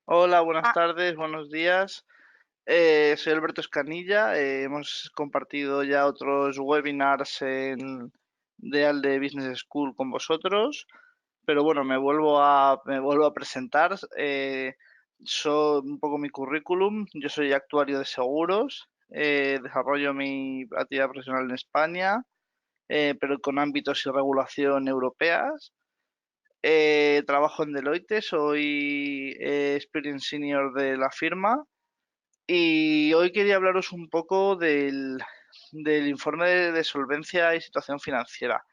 Hola, buenas Ah, tardes, buenos días. Soy Alberto Escanilla. Hemos compartido ya otros webinars de ALDE Business School con vosotros, pero bueno, me vuelvo a presentar. Soy un poco mi currículum. Yo soy actuario de seguros. Desarrollo mi actividad profesional en España, pero con ámbitos y regulación europeas. Trabajo en Deloitte, soy Experience Senior de la firma y hoy quería hablaros un poco del informe de solvencia y situación financiera.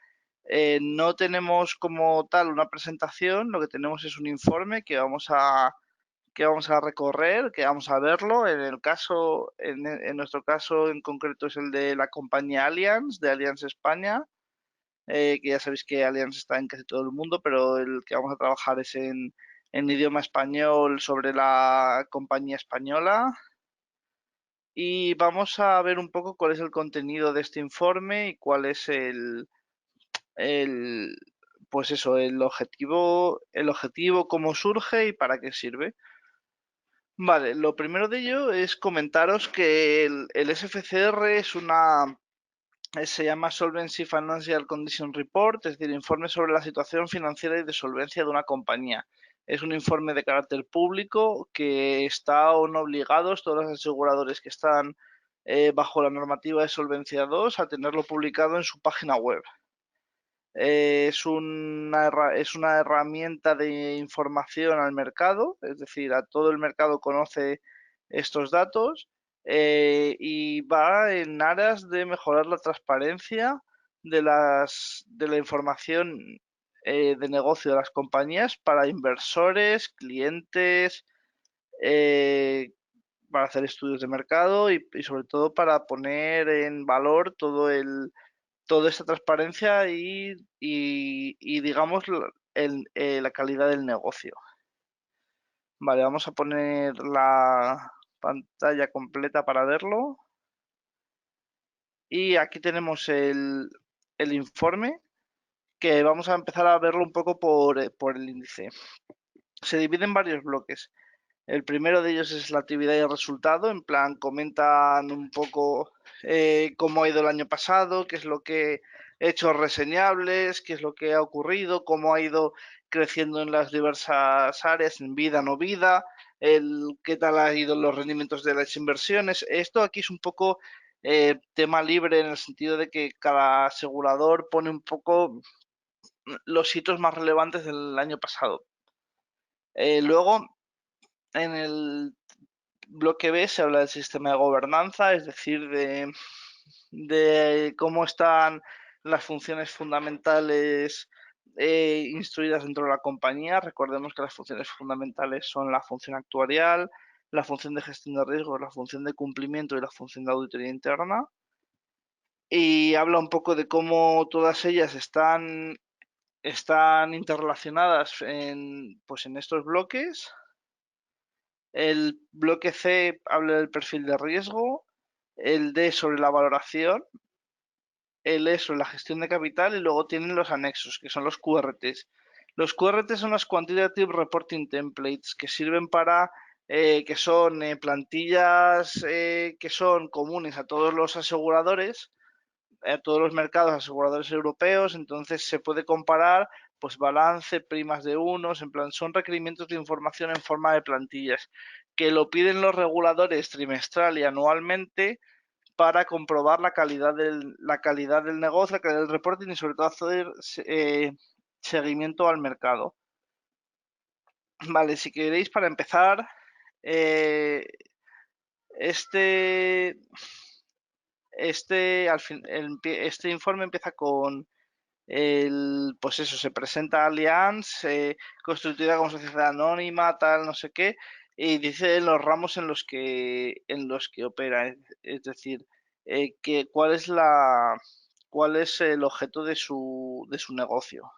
No tenemos como tal una presentación, lo que tenemos es un informe que vamos a recorrer, que vamos a verlo. En nuestro caso en concreto es el de la compañía Allianz, de Allianz España, que ya sabéis que Allianz está en casi todo el mundo, pero el que vamos a trabajar es en idioma español sobre la compañía española. Y vamos a ver un poco cuál es el contenido de este informe y cuál es el, pues eso, el objetivo, cómo surge y para qué sirve. Vale, lo primero de ello es comentaros que el SFCR se llama Solvency Financial Condition Report, es decir, informe sobre la situación financiera y de solvencia de una compañía. Es un informe de carácter público que están obligados todos los aseguradores que están bajo la normativa de Solvencia II a tenerlo publicado en su página web. Es una herramienta de información al mercado, es decir, a todo el mercado conoce estos datos, y va en aras de mejorar la transparencia de la información de negocio de las compañías para inversores, clientes, eh, para hacer estudios de mercado y sobre todo para poner en valor toda esta transparencia y digamos la calidad del negocio. Vale, vamos a poner la pantalla completa para verlo. Y aquí tenemos el informe, que vamos a empezar a verlo un poco por el índice. Se divide en varios bloques. El primero de ellos es la actividad y el resultado, en plan comentan un poco cómo ha ido el año pasado, qué es lo que hechos reseñables, qué es lo que ha ocurrido, cómo ha ido creciendo en las diversas áreas, en vida, no vida, qué tal ha ido los rendimientos de las inversiones. Esto aquí es un poco tema libre en el sentido de que cada asegurador pone un poco los hitos más relevantes del año pasado. Luego, en el bloque B se habla del sistema de gobernanza, es decir, de cómo están las funciones fundamentales instruidas dentro de la compañía. Recordemos que las funciones fundamentales son la función actuarial, la función de gestión de riesgos, la función de cumplimiento y la función de auditoría interna. Y habla un poco de cómo todas ellas están interrelacionadas pues en estos bloques. El bloque C habla del perfil de riesgo, el D sobre la valoración, el E sobre la gestión de capital y luego tienen los anexos, que son los QRTs. Los QRTs son las Quantitative Reporting Templates, que sirven que son plantillas que son comunes a todos los aseguradores, a todos los mercados aseguradores europeos. Entonces se puede comparar pues balance, primas de unos, en plan, son requerimientos de información en forma de plantillas que lo piden los reguladores trimestral y anualmente para comprobar la calidad del negocio, la calidad del reporting y sobre todo hacer seguimiento al mercado. Vale, si queréis para empezar, eh, este, este informe empieza con pues eso, se presenta Allianz, constituida como sociedad anónima, tal, no sé qué, y dice los ramos en los que opera, es decir, cuál es el objeto de su negocio.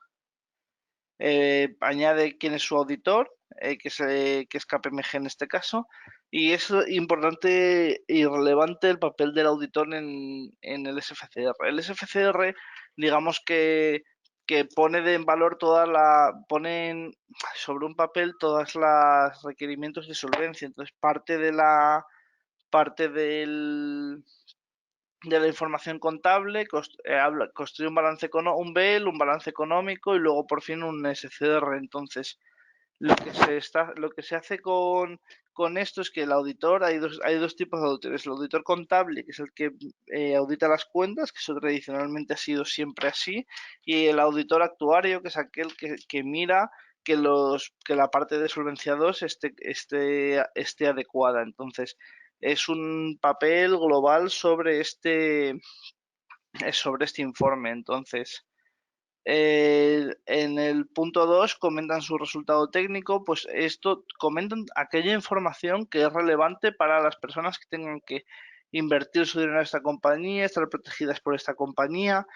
Añade quién es su auditor, que es KPMG en este caso, y es importante y relevante el papel del auditor en el SFCR. El SFCR, digamos que que pone en valor ponen sobre un papel todas las requerimientos de solvencia. Entonces, parte de la información contable construye un un BEL, un balance económico y luego por fin un SCR. Entonces, lo que se hace con esto es que el auditor, hay dos tipos de auditores. El auditor contable, que es el que audita las cuentas, que eso tradicionalmente ha sido siempre así, y el auditor actuario, que es aquel que mira que la parte de Solvencia 2 esté adecuada. Entonces, es un papel global sobre este informe. Entonces, en el punto 2 comentan su resultado técnico, pues esto comentan aquella información que es relevante para las personas que tengan que invertir su dinero en esta compañía, estar protegidas por esta compañía.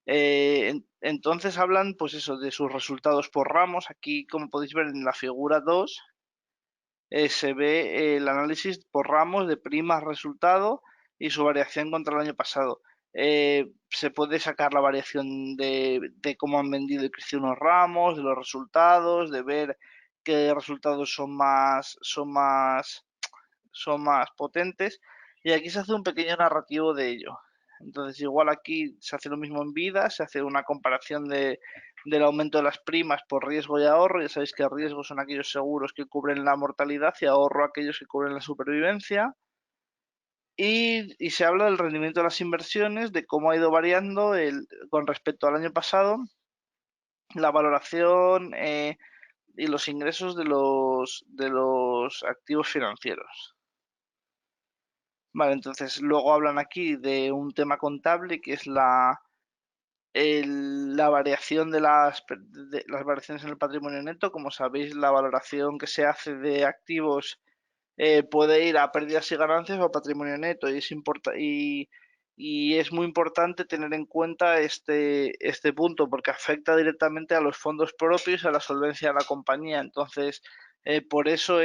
Entonces hablan, pues eso, de sus resultados por ramos. Aquí, como podéis ver en la figura 2, se ve el análisis por ramos de primas resultado y su variación contra el año pasado. Se puede sacar la variación de cómo han vendido y crecido unos ramos, de los resultados, de ver qué resultados son más potentes. Y aquí se hace un pequeño narrativo de ello. Entonces, igual aquí se hace lo mismo en vida, se hace una comparación del aumento de las primas por riesgo y ahorro. Ya sabéis que riesgo son aquellos seguros que cubren la mortalidad y ahorro aquellos que cubren la supervivencia. Y se habla del rendimiento de las inversiones, de cómo ha ido variando con respecto al año pasado, la valoración y los ingresos de los activos financieros. Vale, entonces luego hablan aquí de un tema contable que es la variación de las variaciones en el patrimonio neto. Como sabéis, la valoración que se hace de activos puede ir a pérdidas y ganancias o a patrimonio neto y es muy importante tener en cuenta este punto porque afecta directamente a los fondos propios y a la solvencia de la compañía. Entonces, por eso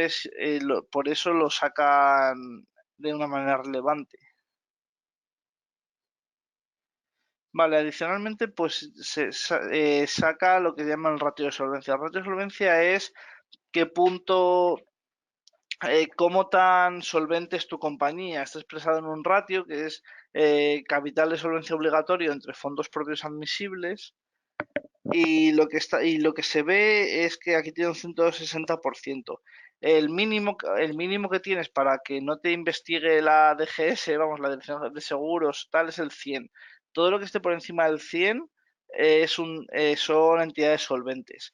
lo sacan de una manera relevante. Vale, adicionalmente, pues saca lo que llaman el ratio de solvencia. El ratio de solvencia es qué punto, cómo tan solvente es tu compañía. Está expresado en un ratio que es capital de solvencia obligatorio entre fondos propios admisibles. Y lo que se ve es que aquí tiene un 160%. El mínimo que tienes para que no te investigue la DGS, vamos, la Dirección de Seguros, tal, es el 100. Todo lo que esté por encima del 100 son entidades solventes.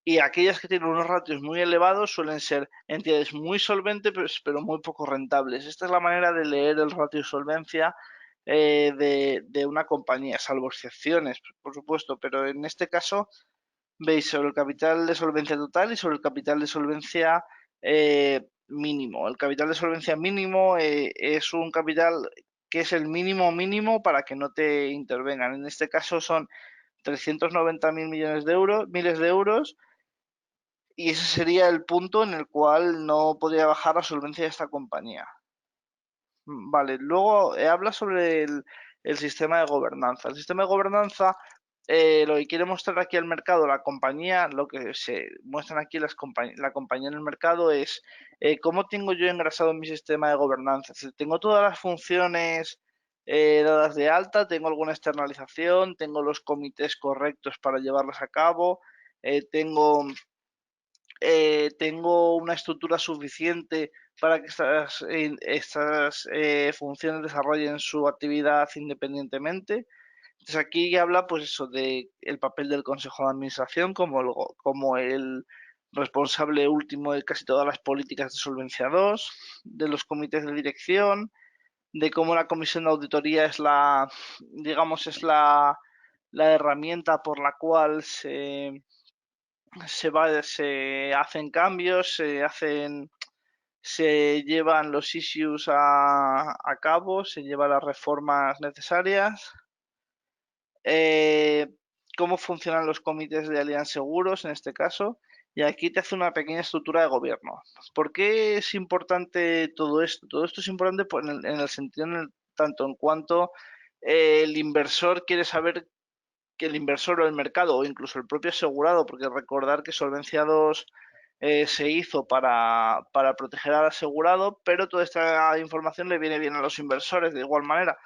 Y aquellas que tienen unos ratios muy elevados suelen ser entidades muy solventes, pero muy poco rentables. Esta es la manera de leer el ratio de solvencia de una compañía, salvo excepciones, por supuesto, pero en este caso veis sobre el capital de solvencia total y sobre el capital de solvencia mínimo. El capital de solvencia mínimo es un capital que es el mínimo mínimo para que no te intervengan. En este caso son 390.000 millones de euros, miles de euros, y ese sería el punto en el cual no podría bajar la solvencia de esta compañía. Vale, luego habla sobre el sistema de gobernanza. El sistema de gobernanza, lo que quiere mostrar aquí al mercado, la compañía, lo que se muestran aquí la compañía en el mercado es cómo tengo yo engrasado mi sistema de gobernanza. Es decir, tengo todas las funciones dadas de alta, tengo alguna externalización, tengo los comités correctos para llevarlas a cabo, tengo tengo una estructura suficiente para que estas funciones desarrollen su actividad independientemente. Entonces aquí habla pues eso de el papel del Consejo de Administración como el responsable último de casi todas las políticas de Solvencia 2, de los comités de dirección, de cómo la comisión de auditoría digamos, es la herramienta por la cual se hacen cambios, se llevan los issues a cabo, se llevan las reformas necesarias. Eh, Cómo funcionan los comités de Allianz Seguros en este caso. Y aquí te hace una pequeña estructura de gobierno. ¿Por qué es importante todo esto? Todo esto es importante en el sentido tanto en cuanto el inversor quiere saber que el inversor o el mercado o incluso el propio asegurado, porque recordar que Solvencia II se hizo para proteger al asegurado, pero toda esta información le viene bien a los inversores de igual manera,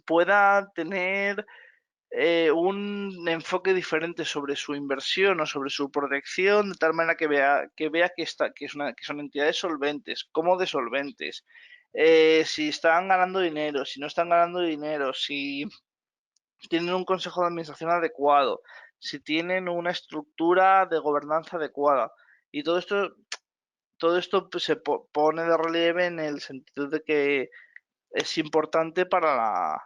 pueda tener un enfoque diferente sobre su inversión o sobre su protección, de tal manera que vea que son entidades solventes, cómo de solventes, si están ganando dinero, si no están ganando dinero, si tienen un consejo de administración adecuado, si tienen una estructura de gobernanza adecuada. Y todo esto pues, pone de relieve en el sentido de que es importante para,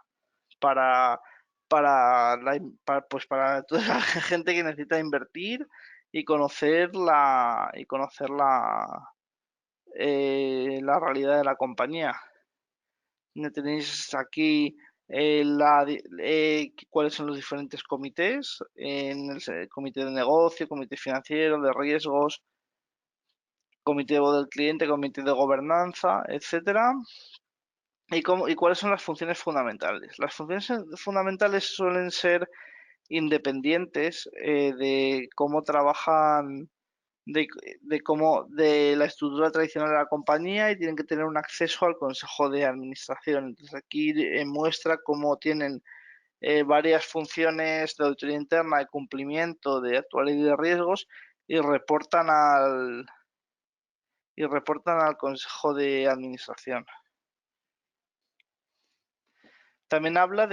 para toda la gente que necesita invertir y conocer la realidad de la compañía. Tenéis aquí cuáles son los diferentes comités, en el comité de negocio, comité financiero, de riesgos, comité del cliente, comité de gobernanza, etcétera. ¿Y cuáles son las funciones fundamentales? Las funciones fundamentales suelen ser independientes de cómo trabajan, de, de la estructura tradicional de la compañía, y tienen que tener un acceso al consejo de administración. Entonces aquí muestra cómo tienen varias funciones de auditoría interna, de cumplimiento, de actualidad y de riesgos, y reportan al consejo de administración. También habla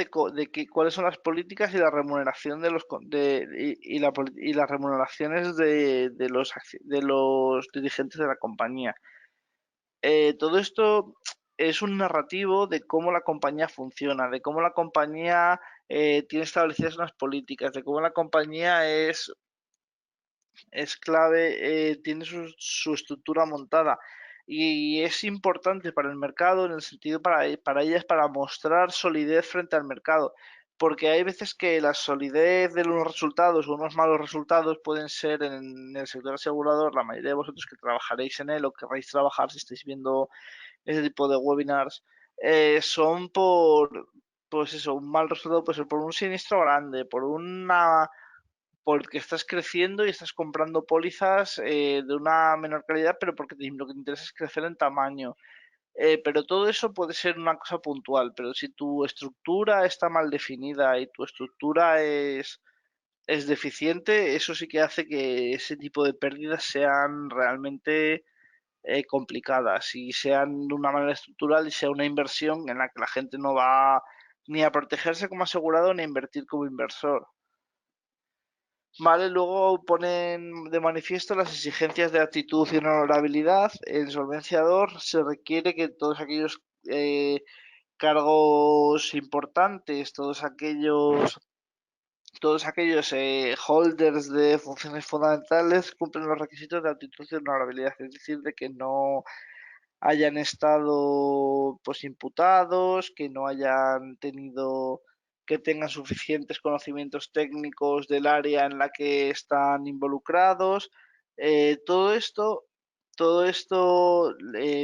cuáles son las políticas y la remuneración y las remuneraciones de los dirigentes de la compañía. Todo esto es un narrativo de cómo la compañía funciona, de cómo la compañía tiene establecidas unas políticas, de cómo la compañía es clave, tiene su estructura montada. Y es importante para el mercado en el sentido para ellas, para mostrar solidez frente al mercado. Porque hay veces que la solidez de unos resultados o unos malos resultados pueden ser en el sector asegurador. La mayoría de vosotros que trabajaréis en él o querréis trabajar, si estáis viendo ese tipo de webinars, son pues eso, un mal resultado puede ser por un siniestro grande, porque estás creciendo y estás comprando pólizas de una menor calidad, pero porque lo que te interesa es crecer en tamaño. Pero todo eso puede ser una cosa puntual, pero si tu estructura está mal definida y tu estructura es deficiente, eso sí que hace que ese tipo de pérdidas sean realmente complicadas y sean de una manera estructural y sea una inversión en la que la gente no va ni a protegerse como asegurado ni a invertir como inversor. Vale, luego ponen de manifiesto las exigencias de actitud y honorabilidad. En Solvencia II se requiere que todos aquellos cargos importantes, todos aquellos holders de funciones fundamentales cumplen los requisitos de actitud y honorabilidad, es decir, de que no hayan estado pues imputados, que no hayan tenido, que tengan suficientes conocimientos técnicos del área en la que están involucrados. Todo esto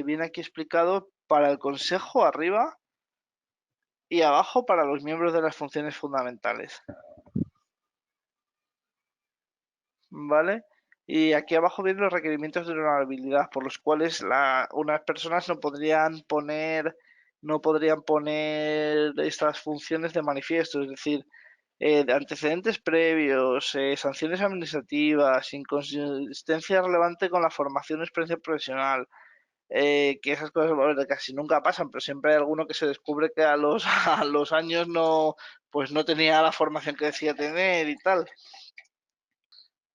viene aquí explicado para el consejo arriba y abajo para los miembros de las funciones fundamentales. ¿Vale? Y aquí abajo vienen los requerimientos de honorabilidad, por los cuales unas personas no podrían poner estas funciones de manifiesto, es decir, de antecedentes previos, sanciones administrativas, inconsistencia relevante con la formación o experiencia profesional, que esas cosas, bueno, casi nunca pasan, pero siempre hay alguno que se descubre que a los, a los años pues no tenía la formación que decía tener y tal.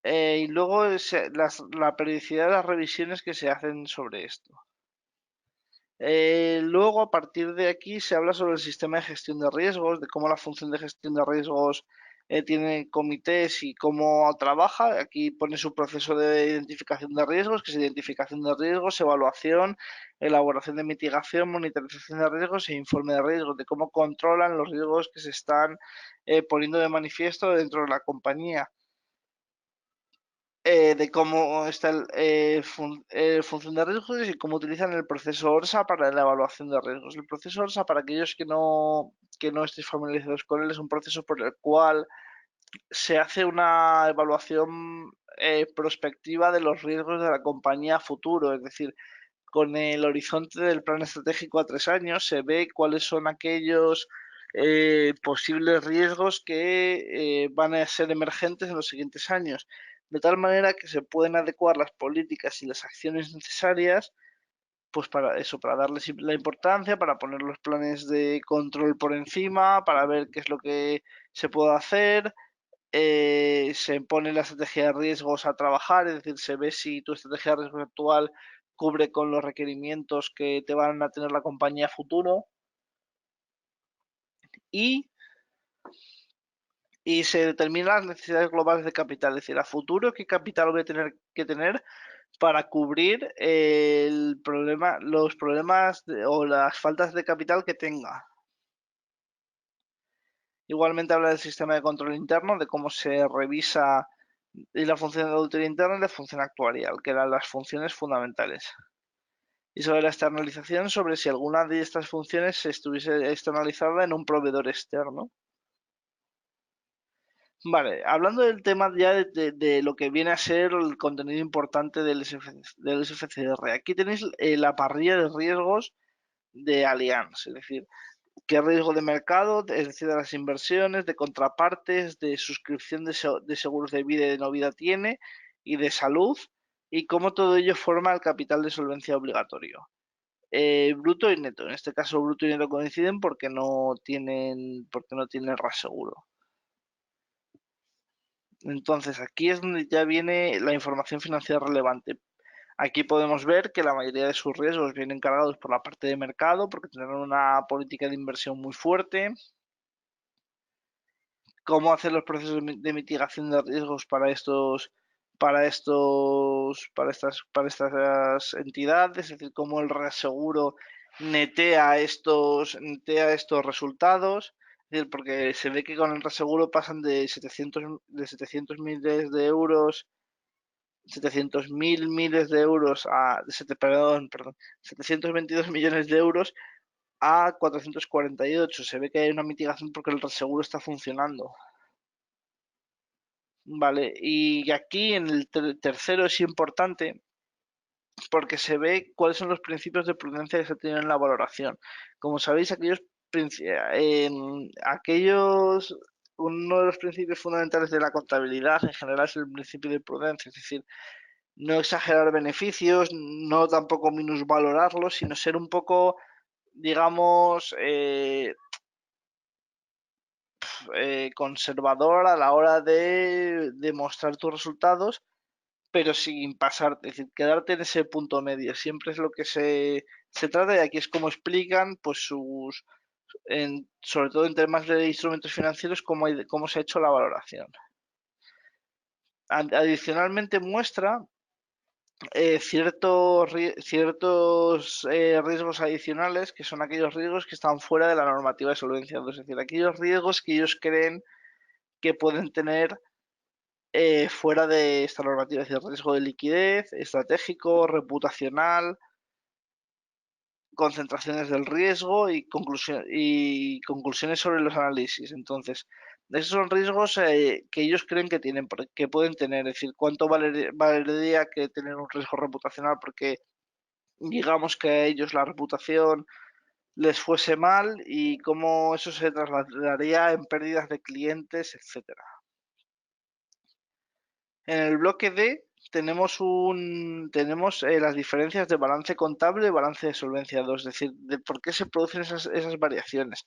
Y luego la periodicidad de las revisiones que se hacen sobre esto. Luego, a partir de aquí, se habla sobre el sistema de gestión de riesgos, de cómo la función de gestión de riesgos tiene comités y cómo trabaja. Aquí pone su proceso de identificación de riesgos, que es identificación de riesgos, evaluación, elaboración de mitigación, monitorización de riesgos e informe de riesgos, de cómo controlan los riesgos que se están poniendo de manifiesto dentro de la compañía. de cómo está función de riesgos y cómo utilizan el proceso ORSA para la evaluación de riesgos. El proceso ORSA, para aquellos que no estéis familiarizados con él, es un proceso por el cual se hace una evaluación prospectiva de los riesgos de la compañía a futuro, es decir, con el horizonte del plan estratégico a 3 años se ve cuáles son aquellos posibles riesgos que van a ser emergentes en los siguientes años, de tal manera que se pueden adecuar las políticas y las acciones necesarias, pues para eso, para darles la importancia, para poner los planes de control por encima, para ver qué es lo que se puede hacer, se pone la estrategia de riesgos a trabajar, es decir, se ve si tu estrategia de riesgos actual cubre con los requerimientos que te van a tener la compañía a futuro y, y se determinan las necesidades globales de capital, es decir, a futuro qué capital voy a tener que tener para cubrir el problema, los problemas o las faltas de capital que tenga. Igualmente habla del sistema de control interno, de cómo se revisa y la función de auditoría interna y la función actuarial, que eran las funciones fundamentales. Y sobre la externalización, sobre si alguna de estas funciones estuviese externalizada en un proveedor externo. Vale, hablando del tema ya de lo que viene a ser el contenido importante del SFCR. Aquí tenéis la parrilla de riesgos de Allianz, es decir, qué riesgo de mercado, es decir, de las inversiones, de contrapartes, de suscripción de seguros de vida y de no vida tiene, y de salud, y cómo todo ello forma el capital de solvencia obligatorio. Bruto y neto. En este caso, bruto y neto coinciden porque no tienen reaseguro. Entonces, aquí es donde ya viene la información financiera relevante. Aquí podemos ver que la mayoría de sus riesgos vienen cargados por la parte de mercado, porque tienen una política de inversión muy fuerte. Cómo hacer los procesos de mitigación de riesgos para estas entidades, es decir, cómo el reaseguro netea estos resultados, es decir, porque se ve que con el reaseguro pasan de 700 miles de euros, 700.000 miles de euros perdón, 722 millones de euros a 448. Se ve que hay una mitigación porque el reaseguro está funcionando. Vale, y aquí en el tercero es importante porque se ve cuáles son los principios de prudencia que se tienen en la valoración. Como sabéis, uno de los principios fundamentales de la contabilidad en general es el principio de prudencia, es decir, no exagerar beneficios, no tampoco minusvalorarlos, sino ser un poco, digamos, conservador a la hora de demostrar tus resultados, pero sin pasarte, es decir, quedarte en ese punto medio. Siempre es lo que se trata y aquí es como explican, pues sobre todo en temas de instrumentos financieros, cómo se ha hecho la valoración. Adicionalmente muestra ciertos riesgos adicionales, que son aquellos riesgos que están fuera de la normativa de solvencia 2, es decir, aquellos riesgos que ellos creen que pueden tener fuera de esta normativa, es decir, riesgo de liquidez, estratégico, reputacional, concentraciones del riesgo y conclusiones sobre los análisis. Entonces, esos son riesgos que ellos creen que pueden tener, es decir, cuánto valería que tener un riesgo reputacional porque digamos que a ellos la reputación les fuese mal y cómo eso se trasladaría en pérdidas de clientes, etcétera. En el bloque D tenemos las diferencias de balance contable y balance de solvencia 2, es decir, de por qué se producen esas variaciones.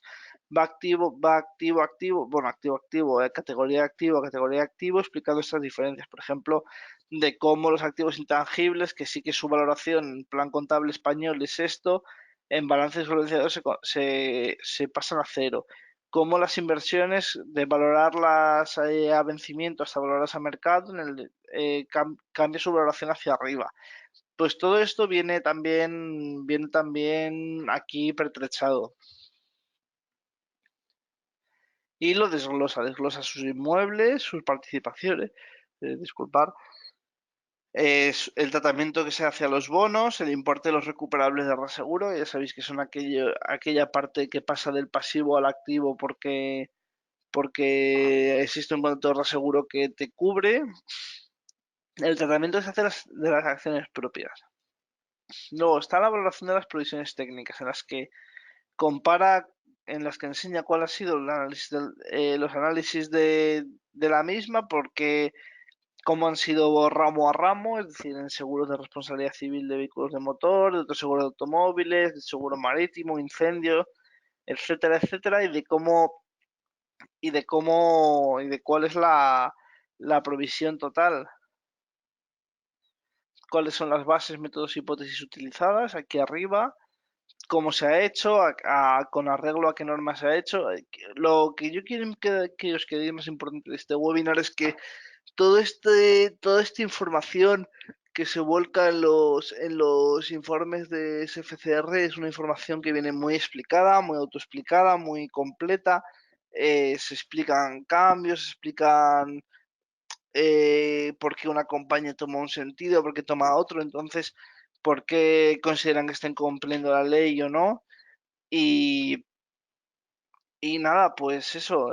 Va activo, activo, bueno, activo, activo, categoría activo, explicando estas diferencias. Por ejemplo, de cómo los activos intangibles, que sí que su valoración en plan contable español es esto, en balance de solvencia 2 se pasan a cero, cómo las inversiones, de valorarlas a vencimiento hasta valorarlas a mercado, cambia su valoración hacia arriba. Pues todo esto viene también aquí pertrechado. Y lo desglosa sus inmuebles, sus participaciones, disculpar, Es el tratamiento que se hace a los bonos, el importe de los recuperables de reaseguro, ya sabéis que son aquella parte que pasa del pasivo al activo porque existe un contrato de reaseguro que te cubre. El tratamiento que se hace de las acciones propias. Luego está la valoración de las provisiones técnicas, compara, en las que enseña cuál ha sido los análisis de la misma, porque cómo han sido ramo a ramo, es decir, en seguros de responsabilidad civil de vehículos de motor, de otros seguros de automóviles, de seguro marítimo, incendio, etcétera, etcétera, y de cuál es la provisión total, cuáles son las bases, métodos, hipótesis utilizadas, aquí arriba, cómo se ha hecho, con arreglo a qué norma se ha hecho. Lo que yo quiero que os quede más importante de este webinar es que toda esta información que se vuelca en los informes de SFCR es una información que viene muy explicada, muy autoexplicada, muy completa. Se explican cambios, se explican por qué una compañía toma un sentido, por qué toma otro, entonces, por qué consideran que estén cumpliendo la ley o no. Y, y nada, pues eso,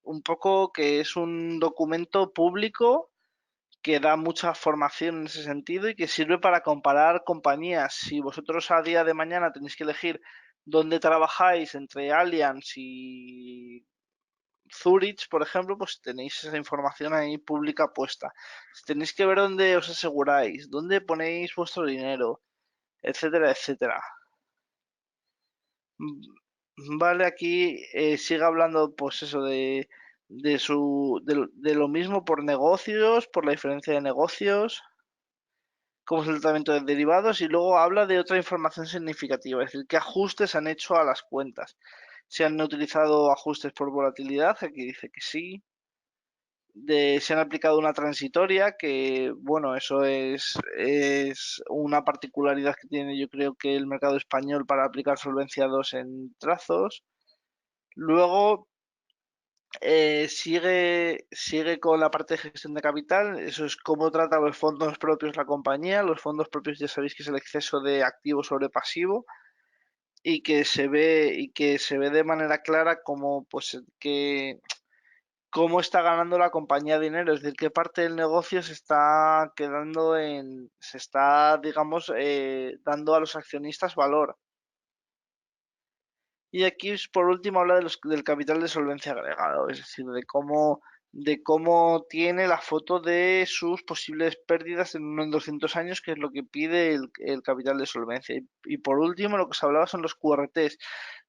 un poco que es un documento público que da mucha formación en ese sentido y que sirve para comparar compañías. Si vosotros a día de mañana tenéis que elegir dónde trabajáis entre Allianz y Zurich, por ejemplo, pues tenéis esa información ahí pública puesta. Si tenéis que ver dónde os aseguráis, dónde ponéis vuestro dinero, etcétera, etcétera. Vale, aquí sigue hablando, pues eso, de lo mismo por negocios, por la diferencia de negocios, cómo es el tratamiento de derivados, y luego habla de otra información significativa, es decir, qué ajustes han hecho a las cuentas. Se han utilizado ajustes por volatilidad, aquí dice que sí. Se han aplicado una transitoria, que bueno, es una particularidad que tiene yo creo que el mercado español para aplicar Solvencia 2 en trazos. Luego sigue con la parte de gestión de capital, eso es cómo trata los fondos propios la compañía. Los fondos propios ya sabéis que es el exceso de activo sobre pasivo y que se ve de manera clara como pues que cómo está ganando la compañía dinero, es decir, qué parte del negocio se está se está, digamos, dando a los accionistas valor. Y aquí, por último, habla del capital de solvencia agregado, es decir, de cómo tiene la foto de sus posibles pérdidas en 200 años, que es lo que pide el capital de solvencia. Y por último, lo que se hablaba son los QRTs.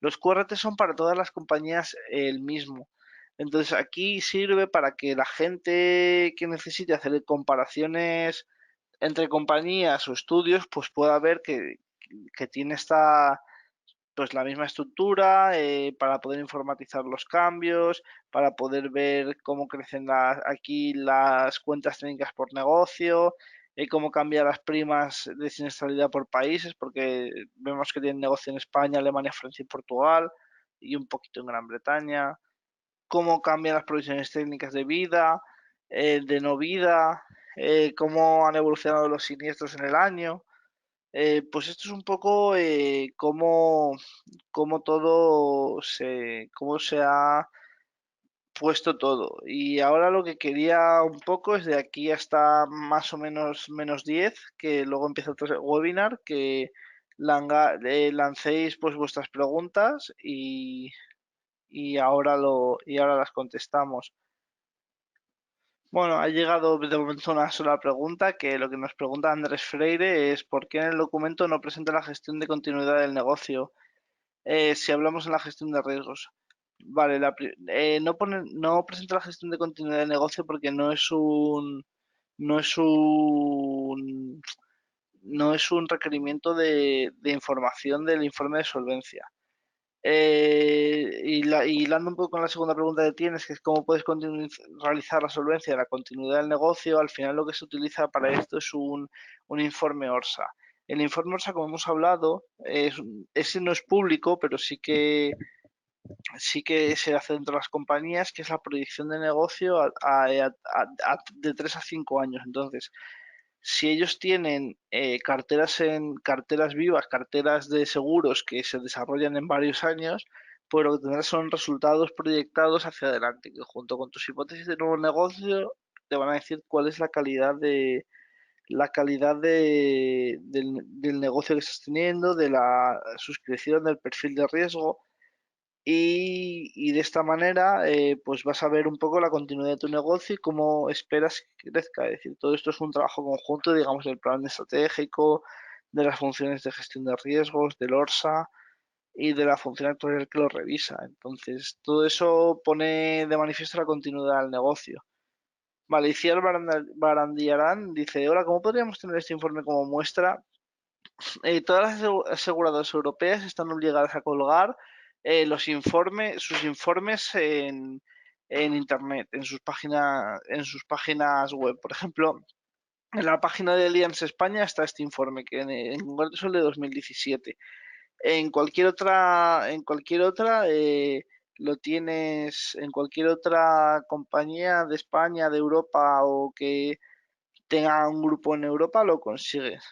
Los QRTs son para todas las compañías el mismo. Entonces, aquí sirve para que la gente que necesite hacer comparaciones entre compañías o estudios, pues pueda ver que tiene pues la misma estructura, para poder informatizar los cambios, para poder ver cómo crecen aquí las cuentas técnicas por negocio, cómo cambian las primas de siniestralidad por países, porque vemos que tienen negocio en España, Alemania, Francia y Portugal, y un poquito en Gran Bretaña, cómo cambian las provisiones técnicas de vida, de no vida, cómo han evolucionado los siniestros en el año. Pues esto es un poco cómo se ha puesto todo. Y ahora lo que quería un poco es de aquí hasta más o menos -10, que luego empieza otro webinar, que lancéis pues vuestras preguntas y ahora las contestamos. Bueno, ha llegado de momento una sola pregunta, que lo que nos pregunta Andrés Freire es ¿por qué en el documento no presenta la gestión de continuidad del negocio? Si hablamos en la gestión de riesgos. Vale, no presenta la gestión de continuidad de negocio porque no es un, no es un requerimiento de información del informe de solvencia. Y hilando un poco con la segunda pregunta que tienes, que es cómo puedes realizar la solvencia de la continuidad del negocio, al final lo que se utiliza para esto es un informe ORSA. El informe ORSA, como hemos hablado, ese no es público, pero sí que sí que se hace dentro de las compañías, que es la proyección de negocio de 3 a 5 años. Entonces, si ellos tienen carteras vivas, carteras de seguros que se desarrollan en varios años, pues lo que tendrás son resultados proyectados hacia adelante, que junto con tus hipótesis de nuevo negocio te van a decir cuál es del negocio que estás teniendo, de la suscripción, del perfil de riesgo y de esta manera pues vas a ver un poco la continuidad de tu negocio y cómo esperas que crezca. Es decir, todo esto es un trabajo conjunto, digamos, del plan estratégico, de las funciones de gestión de riesgos, del ORSA y de la función actuarial que lo revisa. Entonces, todo eso pone de manifiesto la continuidad del negocio. Vale, Iciar Barandiarán dice, hola, ¿cómo podríamos tener este informe como muestra? Todas las aseguradoras europeas están obligadas a colgar sus informes en internet, en sus páginas web. Por ejemplo, en la página de Allianz España está este informe, que en concreto es el de 2017. En cualquier otra lo tienes, en cualquier otra compañía de España, de Europa o que tenga un grupo en Europa, lo consigues.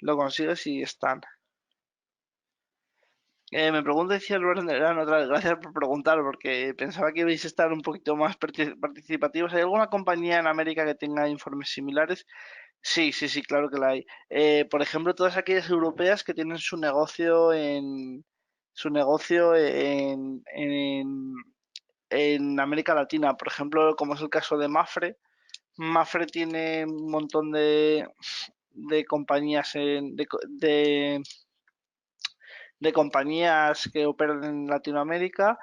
Lo consigues y están. Me pregunta si Albert Nerano, otra vez, gracias por preguntar, porque pensaba que ibais a estar un poquito más participativos. ¿Hay alguna compañía en América que tenga informes similares? Sí, sí, sí, claro que la hay. Por ejemplo, todas aquellas europeas que tienen su negocio en América Latina, por ejemplo, como es el caso de Mafre. Mafre tiene un montón de compañías de compañías que operan en Latinoamérica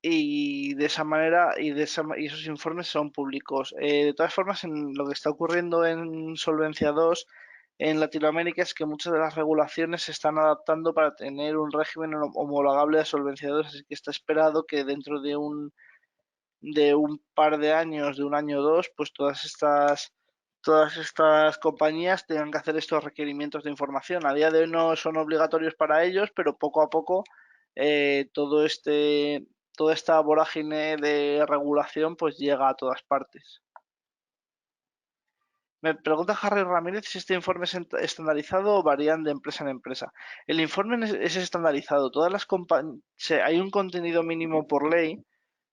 y de esa manera y esos informes son públicos. De todas formas, en lo que está ocurriendo en Solvencia II en Latinoamérica es que muchas de las regulaciones se están adaptando para tener un régimen homologable a Solvencia II, así que está esperado que dentro de un par de años, de un año o dos, pues todas estas compañías tengan que hacer estos requerimientos de información. A día de hoy no son obligatorios para ellos, pero poco a poco eh, todo este, toda esta vorágine de regulación pues llega a todas partes. Me pregunta Harry Ramírez si este informe es estandarizado o varían de empresa en empresa. El informe es estandarizado. Hay un contenido mínimo por ley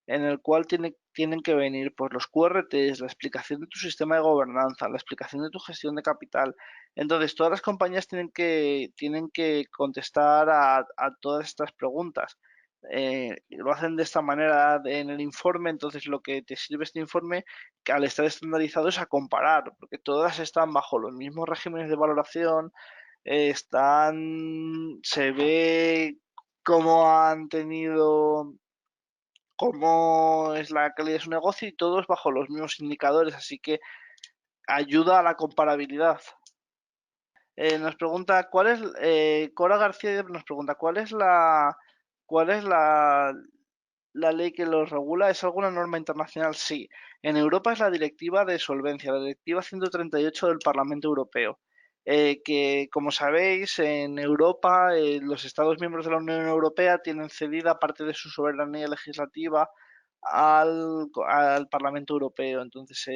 en el cual tienen que venir pues, los QRTs, la explicación de tu sistema de gobernanza, la explicación de tu gestión de capital. Entonces, todas las compañías tienen que contestar a todas estas preguntas. Lo hacen de esta manera en el informe, entonces lo que te sirve este informe, que al estar estandarizado, es a comparar, porque todas están bajo los mismos regímenes de valoración, se ve cómo han tenido cómo es la calidad de su negocio y todos bajo los mismos indicadores, así que ayuda a la comparabilidad. Nos pregunta Cora García nos pregunta cuál es la ley que los regula. ¿Es alguna norma internacional? Sí. En Europa es la Directiva de Solvencia, la Directiva 138 del Parlamento Europeo. Que, como sabéis, en Europa los Estados miembros de la Unión Europea tienen cedida parte de su soberanía legislativa al Parlamento Europeo. Entonces,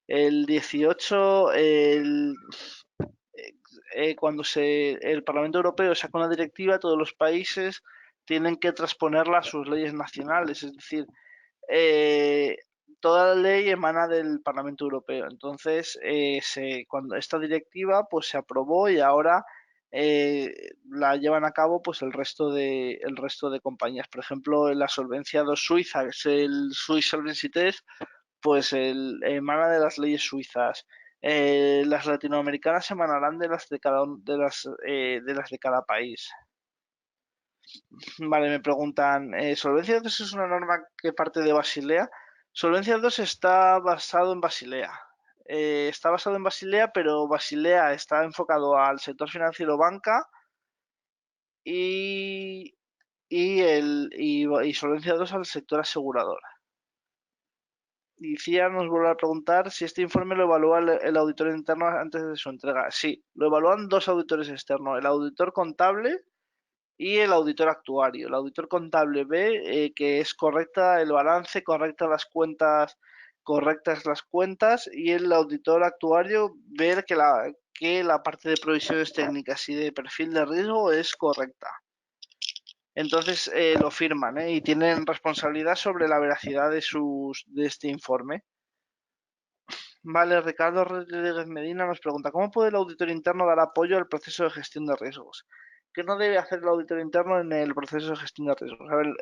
el 18, el Parlamento Europeo saca una directiva, todos los países tienen que transponerla a sus leyes nacionales, es decir, eh, toda la ley emana del Parlamento Europeo. Entonces, cuando esta directiva pues se aprobó y ahora la llevan a cabo pues el resto de compañías. Por ejemplo, en la Solvencia 2 Suiza, que es el Swiss Solvency Test, pues emana de las leyes suizas. Las latinoamericanas emanarán de las de cada país. Vale, me preguntan, ¿Solvencia 2 es una norma que parte de Basilea? Solvencia 2 está basado en Basilea. Está basado en Basilea, pero Basilea está enfocado al sector financiero banca y, y Solvencia 2 al sector asegurador. Y Cia nos vuelve a preguntar si este informe lo evalúa el auditor interno antes de su entrega. Sí, lo evalúan dos auditores externos, el auditor contable y el auditor actuario. El auditor contable ve que es correcta el balance, correctas las cuentas, y el auditor actuario ve que la parte de provisiones técnicas y de perfil de riesgo es correcta. Entonces lo firman, y tienen responsabilidad sobre la veracidad de este informe. Vale, Ricardo Rodríguez Medina nos pregunta, ¿cómo puede el auditor interno dar apoyo al proceso de gestión de riesgos? ¿Qué no debe hacer el auditor interno en el proceso de gestión de riesgos? A ver,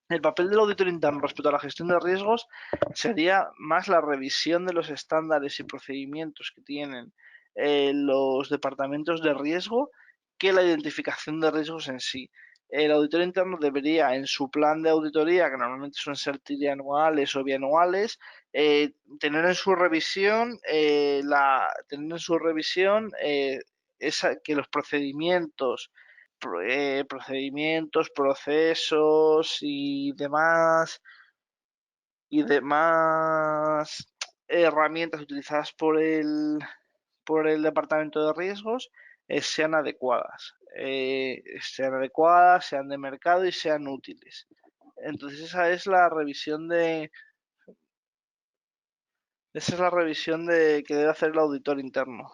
el papel del auditor interno respecto a la gestión de riesgos sería más la revisión de los estándares y procedimientos que tienen los departamentos de riesgo que la identificación de riesgos en sí. El auditor interno debería, en su plan de auditoría, que normalmente suelen ser trianuales o bianuales, tener en su revisión, que los procedimientos, procesos y demás herramientas utilizadas por el departamento de riesgos sean adecuadas, sean de mercado y sean útiles. Entonces esa es la revisión que debe hacer el auditor interno.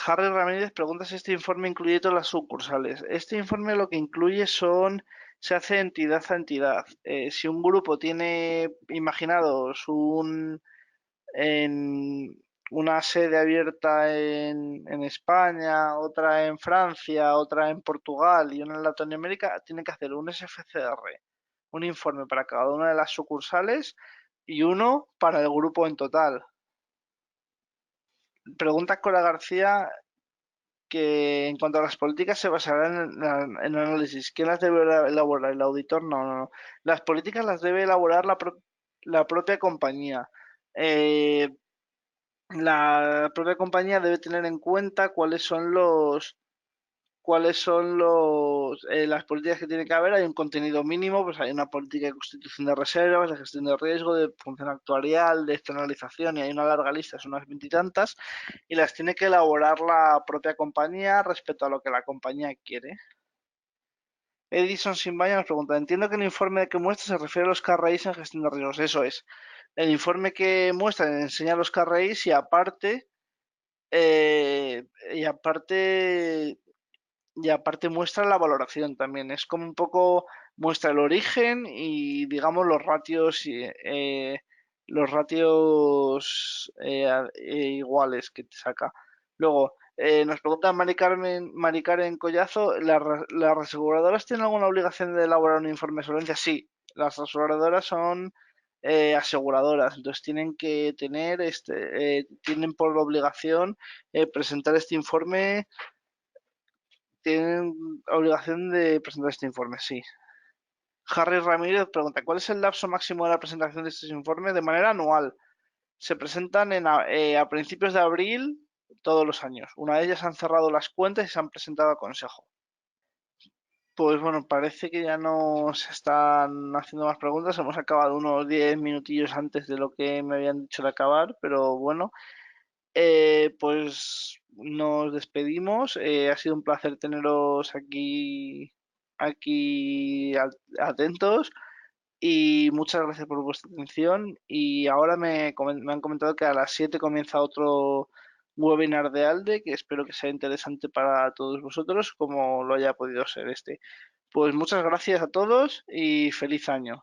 Harry Ramírez pregunta si este informe incluye todas las sucursales. Este informe lo que incluye se hace entidad a entidad. Si un grupo tiene, imaginados, en una sede abierta en España, otra en Francia, otra en Portugal y una en Latinoamérica, tiene que hacer un SFCR, un informe para cada una de las sucursales y uno para el grupo en total. Pregunta Cora García que en cuanto a las políticas se basarán en análisis. ¿Quién las debe elaborar? ¿El auditor? No, no, no. Las políticas las debe elaborar la propia compañía. Eh, la propia compañía debe tener en cuenta las políticas que tiene que haber. Hay un contenido mínimo, pues hay una política de constitución de reservas, de gestión de riesgo, de función actuarial, de externalización, y hay una larga lista, son unas veintitantas, y las tiene que elaborar la propia compañía respecto a lo que la compañía quiere. Edison Sinbaña nos pregunta, entiendo que el informe que muestra se refiere a los KRIs en gestión de riesgos. Eso es. El informe que muestra enseña los KRIs eh, y aparte y aparte muestra la valoración también. Es como un poco muestra el origen y digamos los ratios iguales que te saca. Luego, nos pregunta Mari Karen Collazo, ¿las aseguradoras tienen alguna obligación de elaborar un informe de solvencia? Sí, las aseguradoras son aseguradoras, entonces tienen por obligación presentar este informe, tienen obligación de presentar este informe, sí. Harry Ramírez pregunta, ¿cuál es el lapso máximo de la presentación de estos informes? De manera anual. Se presentan a principios de abril todos los años. Una vez ya se han cerrado las cuentas y se han presentado a consejo. Pues bueno, parece que ya no se están haciendo más preguntas. Hemos acabado unos 10 minutillos antes de lo que me habían dicho de acabar, pero bueno, pues nos despedimos. Ha sido un placer teneros aquí atentos, y muchas gracias por vuestra atención. Y ahora me han comentado que a las 7 comienza otro webinar de ALDE, que espero que sea interesante para todos vosotros como lo haya podido ser este. Pues muchas gracias a todos y feliz año.